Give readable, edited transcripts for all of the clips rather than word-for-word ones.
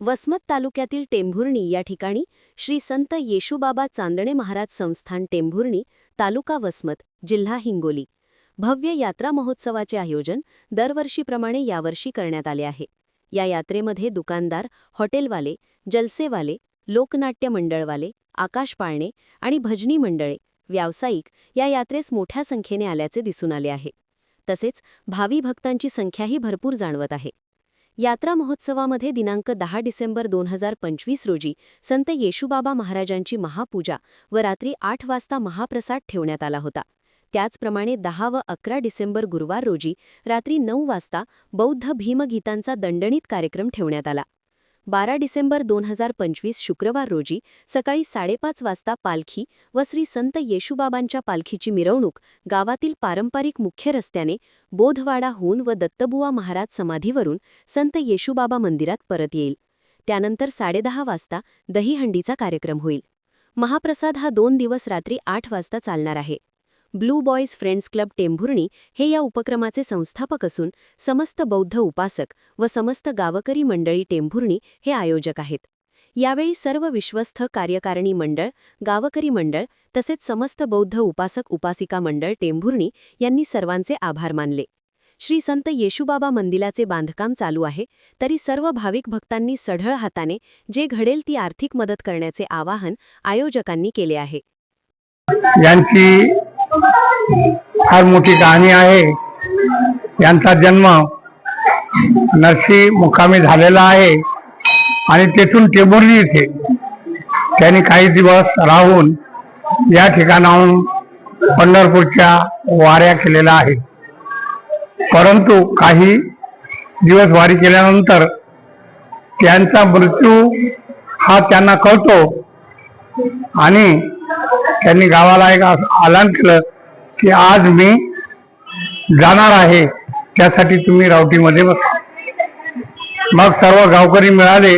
वसमत तालुक्यातील टेंभुर्णी या ठिकाणी श्री संत येशूबाबा चांदणे महाराज संस्थान टेंभुर्णी, तालुका वसमत, जिल्हा हिंगोली भव्य यात्रा महोत्सवाचे आयोजन दरवर्षीप्रमाणे यावर्षी करण्यात आले आहे। या यात्रेमध्ये दुकानदार, हॉटेलवाले, जलसेवाले, लोकनाट्य मंडळवाले, आकाश पाळणे आणि भजनी मंडळे, व्यावसायिक या यात्रेस मोठ्या संख्येने आल्याचे दिसून आले आहे। तसेच भावी भक्तांची संख्याही भरपूर जाणवत आहे। यात्रा महोत्सवामध्ये दिनांक 10 डिसेंबर 2025 रोजी संत येशूबाबा महाराजांची महापूजा व रात्री 8 वाजता महाप्रसाद ठेवण्यात आला होता। त्याचप्रमाणे 10 व 11 डिसेंबर गुरुवार रोजी रात्री 9 वाजता बौद्ध भीमगीतांचा दणदणीत कार्यक्रम ठेवण्यात आला। 12 डिसेंबर 2025 शुक्रवार रोजी सकाळी 5:30 वाजता पालखी व श्री संत येशूबाबांच्या पालखीची मिरवणूक गावातील पारंपरिक मुख्य रस्त्याने बोधवाडाहून व दत्तबुवा महाराज समाधीवरून संत येशूबाबा मंदिरात परत येईल। त्यानंतर 10:30 वाजता दहीहंडीचा कार्यक्रम होईल। महाप्रसाद हा 2 दिवस रात्री 8 वाजता चालणार आहे। Blue boys friends club Tembhurni हे या उपक्रमाचे संस्थापक असून समस्त बौद्ध उपासक व समस्त गावकरी मंडळी टेंभुर्णी हे आयोजक आहेत। यावेळी सर्व विश्वस्थ कार्यकारिणी मंडळ, गावकरी मंडळ तसेच समस्त बौद्ध उपासक उपासिका मंडळ टेंभुर्णी यांनी सर्वांचे आभार मानले। श्री संत येशूबाबा मंदिराचे बांधकाम चालू आहे, तरी सर्व भाविक भक्तांनी सढळ हाताने जे घडेल ती आर्थिक मदत करण्याचे आवाहन आयोजकांनी केले आहे। यांची फार मोठी कहाणी आहे। यांचा जन्म नरसी मुक्कामी झालेला आहे आणि तेथून टेंभुर्णी येथे त्यांनी काही दिवस राहून या ठिकाणाहून पंढरपूरच्या वाऱ्या केलेल्या आहेत। परंतु काही दिवस वारी केल्यानंतर त्यांचा मृत्यू हा त्यांना कळतो आणि त्यांनी गावाला एक ऐलान केलं की आज मी जाणार आहे, त्यासाठी तुम्ही रावटीमध्ये बसा। मग सर्व गावकरी मिळाले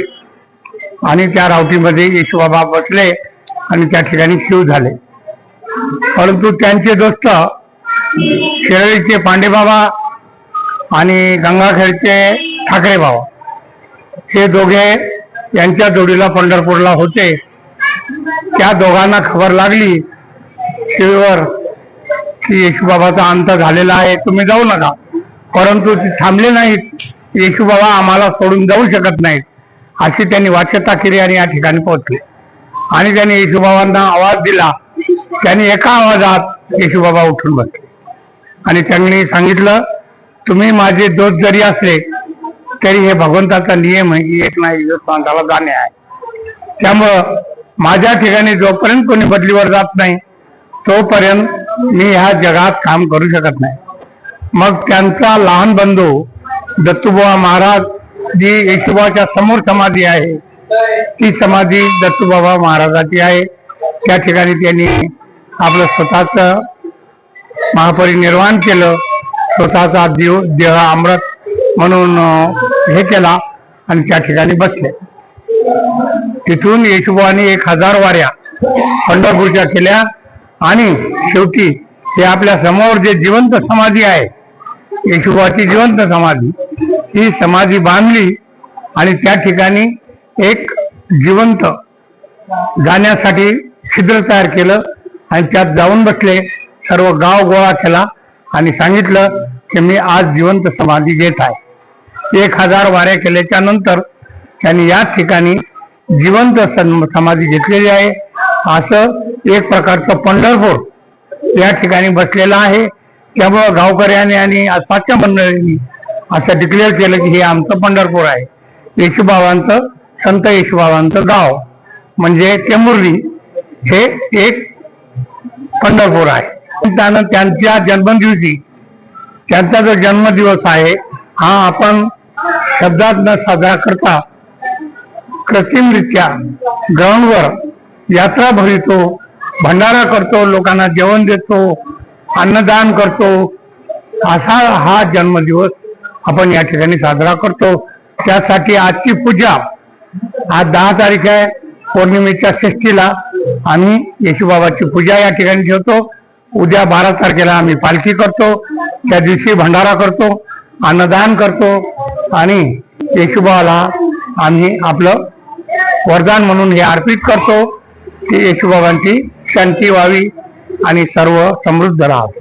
आणि त्या रावटीमध्ये येशूबाबा बसले आणि त्या ठिकाणी शिव झाले। परंतु त्यांचे दोस्त शिरळीचे पांडेबाबा आणि गंगाखेडचे ठाकरे बाबा हे दोघे यांच्या जोडीला पंढरपूरला होते। त्या दोघांना खबर लागली शिवेवर की येशूबाबाचा अंत झालेला आहे, तुम्ही जाऊ नका। परंतु ते थांबले नाहीत। येशूबाबा आम्हाला सोडून जाऊ शकत नाहीत अशी त्यांनी वाच्यता केली आणि या ठिकाणी पोहोचले आणि त्यांनी येशूबाबांना आवाज दिला। त्यांनी एका आवाजात येशूबाबा उठून बसले आणि त्यांनी सांगितलं, तुम्ही माझे दोस्त जरी असले तरी हे भगवंताचा नियम आहे की एक नाही स्वांताला जाणे आहे। त्यामुळं माझ्या ठिकाणी जोपर्यंत कोणी बदलीवर जात नाही तोपर्यंत मी ह्या जगात काम करू शकत नाही। मग त्यांचा लहान बंधू दत्तुबुवा महाराज जी येशूबाबाच्या समोर समाधी आहे, ती समाधी दत्तुबाबा महाराजाची आहे। त्या ठिकाणी त्यांनी आपलं स्वतःचं महापरिनिर्वाण केलं, स्वतःचा देह अमृत म्हणून हे केला आणि त्या ठिकाणी बसले। तिथून येशूबाबांनी 1000 वाऱ्या पंढरपूरच्या केल्या आणि शेवटी हे आपल्या समोर जे जिवंत समाधी आहे, येशूबाबाची जिवंत समाधी, ही समाधी बांधली आणि त्या ठिकाणी एक जिवंत जाण्यासाठी छिद्र तयार केलं आणि त्यात जाऊन बसले। सर्व गाव गोळा केला आणि सांगितलं की मी आज जिवंत समाधी घेत आहे। 1000 वाऱ्या केल्याच्या नंतर त्यांनी या ठिकाणी जिवंत समाधी घेतलेली आहे। असं एक प्रकारचं पंढरपूर या ठिकाणी बसलेलं आहे। त्यामुळं गावकऱ्यांनी आणि आसपासच्या मंडळींनी असं डिक्लेअर केलं की हे आमचं पंढरपूर आहे। येशूबाबांचं, संत येशूबाबांचं गाव म्हणजे टेंभुर्णी हे एक पंढरपूर आहे। त्यानं त्यांच्या जन्मदिवशी, त्यांचा जो जन्मदिवस आहे हा आपण शब्दात न साजरा करता कृत्रिमरित्या ग्राउंडवर यात्रा भरतो, भंडारा करतो, लोकांना जेवण देतो, अन्नदान करतो, असा हा जन्मदिवस आपण या ठिकाणी साजरा करतो। त्यासाठी आजची पूजा, आज 10 तारीख आहे, पौर्णिमेच्या षष्ठीला आम्ही येशूबाबाची पूजा या ठिकाणी ठेवतो। उद्या 12 तारखेला आम्ही पालखी करतो, त्या दिवशी भंडारा करतो, अन्नदान करतो आणि येशूबाबाला आम्ही आपलं वरदान म्हणून हे अर्पित करतो की येशूबाबांची शांती व्हावी आणि सर्व समृद्ध राहावे.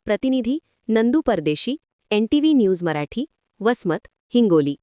प्रतिनिधी नंदू परदेशी, NTV न्यूज मराठी, वसमत, हिंगोली.